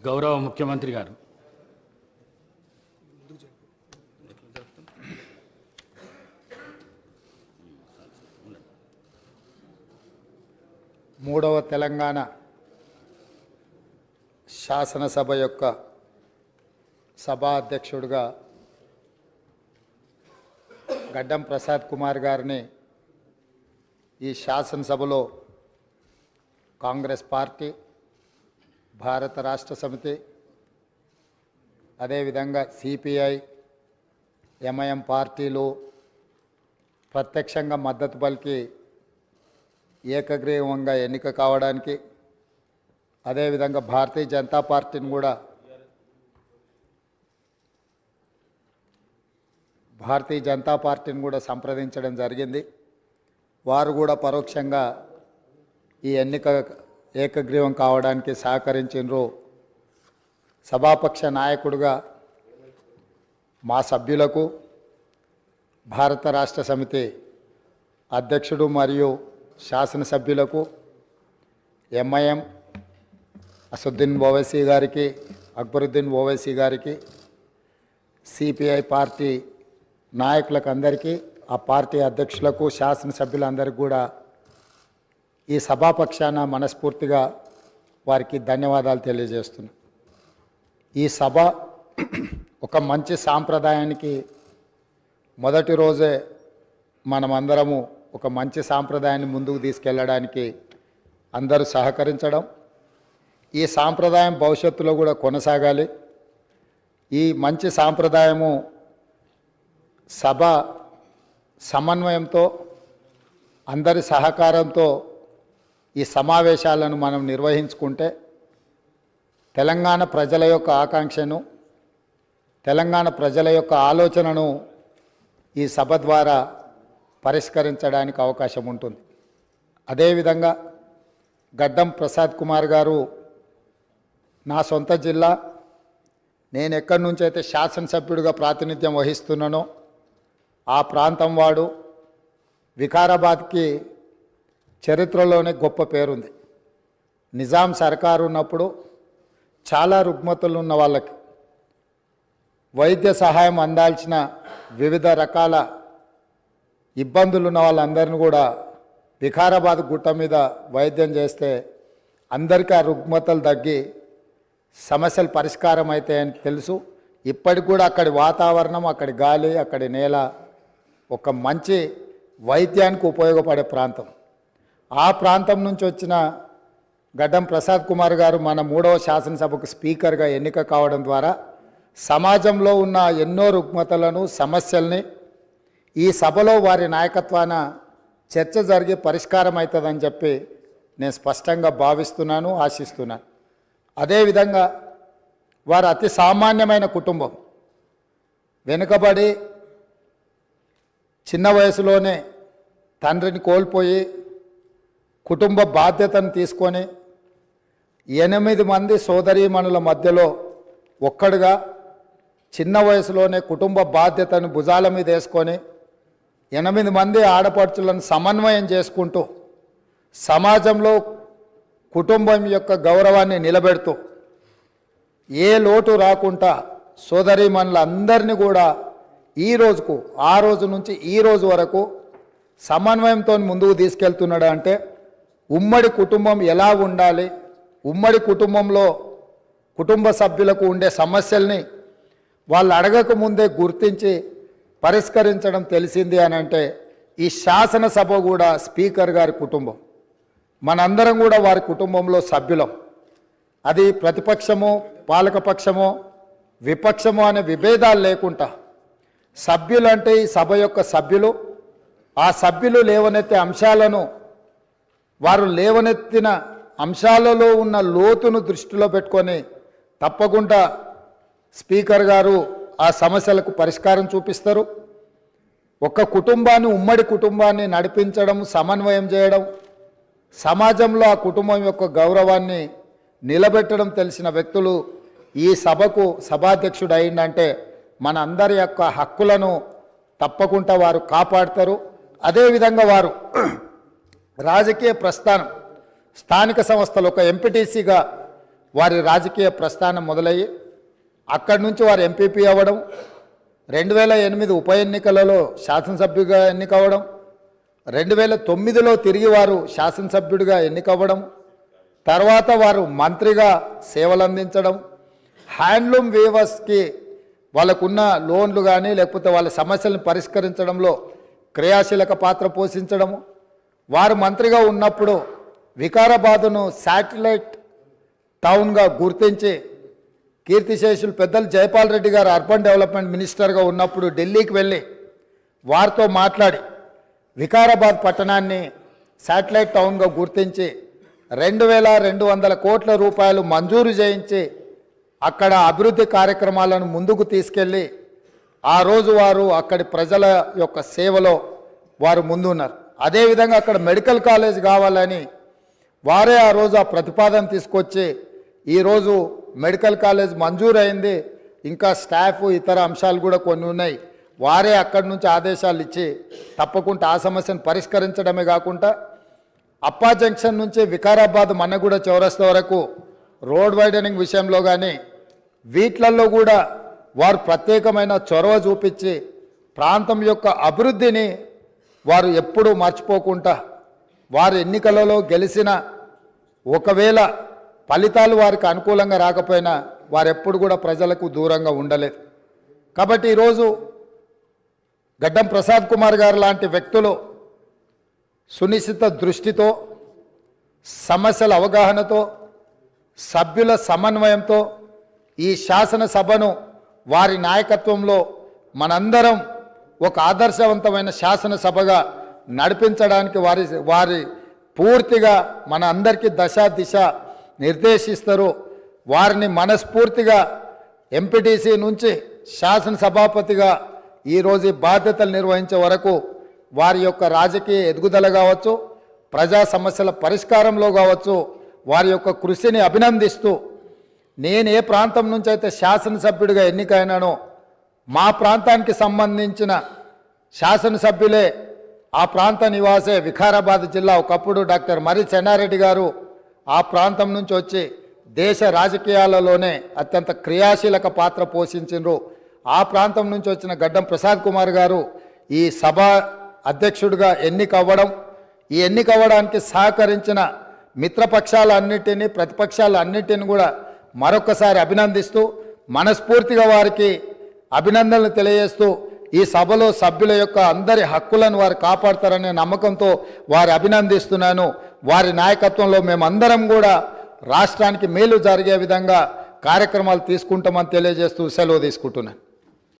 గౌరవ ముఖ్యమంత్రి గారు మూడవ తెలంగాణ శాసనసభ యొక్క సభా అధ్యక్షుడిగా గడ్డం ప్రసాద్ కుమార్ గారిని ఈ శాసనసభలో కాంగ్రెస్ పార్టీ, భారత రాష్ట్ర సమితి, అదేవిధంగా సిపిఐ, ఎంఐఎం పార్టీలు ప్రత్యక్షంగా మద్దతు పలికి ఏకగ్రీవంగా ఎన్నిక కావడానికి, అదేవిధంగా భారతీయ జనతా పార్టీని కూడా సంప్రదించడం జరిగింది. వారు కూడా పరోక్షంగా ఈ ఎన్నిక ఏకగ్రీవం కావడానికి సహకరించారు. సభాపక్ష నాయకుడిగా మా సభ్యులకు, భారత రాష్ట్ర సమితి అధ్యక్షుడు మరియు శాసనసభ్యులకు, ఎంఐఎం అసదుద్దీన్ ఓవైసీ గారికి, అక్బరుద్దీన్ ఓవైసీ గారికి, సిపిఐ పార్టీ నాయకులకు అందరికీ, ఆ పార్టీ అధ్యక్షులకు, శాసనసభ్యులందరికీ కూడా ఈ సభాపక్షాన మనస్ఫూర్తిగా వారికి ధన్యవాదాలు తెలియజేస్తున్నా. ఈ సభ ఒక మంచి సాంప్రదాయానికి మొదటి రోజే మనమందరము ఒక మంచి సాంప్రదాయాన్ని ముందుకు తీసుకెళ్ళడానికి అందరూ సహకరించడం, ఈ సాంప్రదాయం భవిష్యత్తులో కూడా కొనసాగాలి. ఈ మంచి సాంప్రదాయము సభ సమన్వయంతో, అందరి సహకారంతో ఈ సమావేశాలను మనం నిర్వహించుకుంటే తెలంగాణ ప్రజల యొక్క ఆకాంక్షను, తెలంగాణ ప్రజల యొక్క ఆలోచనను ఈ సభ ద్వారా పరిష్కరించడానికి అవకాశం ఉంటుంది. అదేవిధంగా గడ్డం ప్రసాద్ కుమార్ గారు నా సొంత జిల్లా, నేను ఎక్కడి నుంచి అయితే శాసనసభ్యుడిగా ప్రాతినిధ్యం వహిస్తున్నానో ఆ ప్రాంతం వాడు. వికారాబాద్కి చరిత్రలోనే గొప్ప పేరుంది. నిజాం సర్కారు ఉన్నప్పుడు చాలా రుగ్మతలు ఉన్న వాళ్ళకి వైద్య సహాయం అందాల్సిన వివిధ రకాల ఇబ్బందులు ఉన్న వాళ్ళందరినీ కూడా వికారాబాద్ గుట్ట మీద వైద్యం చేస్తే అందరికీ ఆ రుగ్మతలు తగ్గి సమస్యలు పరిష్కారం అవుతాయని తెలుసు. ఇప్పటికి కూడా అక్కడి వాతావరణం, అక్కడి గాలి, అక్కడి నేల ఒక మంచి వైద్యానికి ఉపయోగపడే ప్రాంతం. ఆ ప్రాంతం నుంచి వచ్చిన గడ్డం ప్రసాద్ కుమార్ గారు మన 3వ శాసనసభకు స్పీకర్గా ఎన్నిక కావడం ద్వారా సమాజంలో ఉన్న ఎన్నో రుగ్మతలను, సమస్యల్ని ఈ సభలో వారి నాయకత్వాన చర్చ జరిగి పరిష్కారం అవుతుందని చెప్పి నేను స్పష్టంగా భావిస్తున్నాను, ఆశిస్తున్నాను. అదేవిధంగా వారు అతి సామాన్యమైన కుటుంబం. వెనుకబడి చిన్న వయసులోనే తండ్రిని కోల్పోయి కుటుంబ బాధ్యతను తీసుకొని 8 మంది సోదరీమణుల మధ్యలో ఒక్కడుగా చిన్న వయసులోనే కుటుంబ బాధ్యతను భుజాల మీద వేసుకొని 8 మంది ఆడపడుచులను సమన్వయం చేసుకుంటూ సమాజంలో కుటుంబం యొక్క గౌరవాన్ని నిలబెడుతూ ఏ లోటు రాకుండా సోదరీమణులందరినీ కూడా ఈ రోజుకు, ఆ రోజు నుంచి ఈ రోజు వరకు సమన్వయంతో ముందుకు తీసుకెళ్తున్నాడు. అంటే ఉమ్మడి కుటుంబం ఎలా ఉండాలి, ఉమ్మడి కుటుంబంలో కుటుంబ సభ్యులకు ఉండే సమస్యల్ని వాళ్ళు అడగకముందే గుర్తించి పరిష్కరించడం తెలిసింది అని అంటే ఈ శాసనసభ కూడా స్పీకర్ గారి కుటుంబం. మనందరం కూడా వారి కుటుంబంలో సభ్యులం. అది ప్రతిపక్షమో, పాలకపక్షమో, విపక్షమో అనే విభేదాలు లేకుండా సభ్యులు అంటే ఈ సభ యొక్క సభ్యులు. ఆ సభ్యులు లేవనెత్తే అంశాలను, వారు లేవనెత్తిన అంశాలలో ఉన్న లోతును దృష్టిలో పెట్టుకొని తప్పకుండా స్పీకర్ గారు ఆ సమస్యలకు పరిష్కారం చూపిస్తారు. ఒక కుటుంబాన్ని, ఉమ్మడి కుటుంబాన్ని నడిపించడం, సమన్వయం చేయడం, సమాజంలో ఆ కుటుంబం యొక్క గౌరవాన్ని నిలబెట్టడం తెలిసిన వ్యక్తులు ఈ సభకు సభాధ్యక్షుడు అయిందంటే మన అందరి యొక్క హక్కులను తప్పకుండా వారు కాపాడతారు. అదేవిధంగా వారు రాజకీయ ప్రస్థానం స్థానిక సంస్థలు ఒక ఎంపీటీసీగా వారి రాజకీయ ప్రస్థానం మొదలయ్యి అక్కడి నుంచి వారు ఎంపీపీ అవ్వడం, 2008 ఉప ఎన్నికలలో శాసనసభ్యుడిగా ఎన్నికవ్వడం, 2009లో తిరిగి వారు శాసనసభ్యుడిగా ఎన్నికవ్వడం, తర్వాత వారు మంత్రిగా సేవలు అందించడం, హ్యాండ్లూమ్ వీవర్స్కి వాళ్ళకున్న లోన్లు కానీ లేకపోతే వాళ్ళ సమస్యలను పరిష్కరించడంలో క్రియాశీలక పాత్ర పోషించడము, వారు మంత్రిగా ఉన్నప్పుడు వికారాబాదును శాటిలైట్ టౌన్గా గుర్తించి కీర్తిశేషులు పెద్దలు జైపాల్ రెడ్డి గారు అర్బన్ డెవలప్మెంట్ మినిస్టర్గా ఉన్నప్పుడు ఢిల్లీకి వెళ్ళి వారితో మాట్లాడి వికారాబాద్ పట్టణాన్ని శాటిలైట్ టౌన్గా గుర్తించి 2200 కోట్ల రూపాయలు మంజూరు చేయించి అక్కడ అభివృద్ధి కార్యక్రమాలను ముందుకు తీసుకెళ్ళి ఆ రోజు వారు అక్కడి ప్రజల యొక్క సేవలో వారు ముందున్నారు. అదేవిధంగా అక్కడ మెడికల్ కాలేజ్ కావాలని వారే ఆ రోజు ఆ ప్రతిపాదన తీసుకొచ్చి ఈరోజు మెడికల్ కాలేజ్ మంజూరైంది. ఇంకా స్టాఫ్ ఇతర అంశాలు కూడా కొన్ని ఉన్నాయి. వారే అక్కడి నుంచి ఆదేశాలు ఇచ్చి తప్పకుండా ఆ సమస్యను పరిష్కరించడమే కాకుండా అప్పా జంక్షన్ నుంచి వికారాబాద్ మన్నగూడ చౌరస్తా వరకు రోడ్ వైడనింగ్ విషయంలో కానీ వీట్లల్లో కూడా వారు ప్రత్యేకమైన చొరవ చూపించి ప్రాంతం యొక్క అభివృద్ధిని వారు ఎప్పుడూ మర్చిపోకుండా వారు ఎన్నికలలో గెలిచిన ఒకవేళ ఫలితాలు వారికి అనుకూలంగా రాకపోయినా వారెప్పుడు కూడా ప్రజలకు దూరంగా ఉండలేదు. కాబట్టి ఈరోజు గడ్డం ప్రసాద్ కుమార్ గారు లాంటి వ్యక్తులు సునిశ్చిత దృష్టితో, సమస్యల అవగాహనతో, సభ్యుల సమన్వయంతో ఈ శాసనసభను వారి నాయకత్వంలో మనందరం ఒక ఆదర్శవంతమైన శాసనసభగా నడిపించడానికి వారి పూర్తిగా మన అందరికీ దశ దిశ నిర్దేశిస్తారు. వారిని మనస్ఫూర్తిగా ఎంపీటీసీ నుంచి శాసనసభాపతిగా ఈరోజు బాధ్యతలు నిర్వహించే వరకు వారి యొక్క రాజకీయ ఎదుగుదల కావచ్చు, ప్రజా సమస్యల పరిష్కారంలో కావచ్చు, వారి యొక్క కృషిని అభినందిస్తూ నేను ఏ ప్రాంతం నుంచి అయితే శాసనసభ్యుడిగా ఎన్నికైనానో మా ప్రాంతానికి సంబంధించిన శాసనసభ్యులే, ఆ ప్రాంత నివాసే వికారాబాద్ జిల్లా ఒకప్పుడు డాక్టర్ మర్రి చెన్నారెడ్డి గారు ఆ ప్రాంతం నుంచి వచ్చి దేశ రాజకీయాలలోనే అత్యంత క్రియాశీలక పాత్ర పోషించారు. ఆ ప్రాంతం నుంచి వచ్చిన గడ్డం ప్రసాద్ కుమార్ గారు ఈ సభ అధ్యక్షుడిగా ఎన్నికవ్వడం, ఈ ఎన్నికవ్వడానికి సహకరించిన మిత్రపక్షాలన్నిటినీ ప్రతిపక్షాలన్నిటిని కూడా మరొకసారి అభినందిస్తూ మనస్ఫూర్తిగా వారికి అభినందనలు తెలియజేస్తూ ఈ సభలో సభ్యుల యొక్క అందరి హక్కులను వారు కాపాడతారనే నమ్మకంతో వారి అభినందిస్తున్నాను. వారి నాయకత్వంలో మేమందరం కూడా రాష్ట్రానికి మేలు జరిగే విధంగా కార్యక్రమాలు తీసుకుంటామని తెలియజేస్తూ సెలవు తీసుకుంటున్నాను.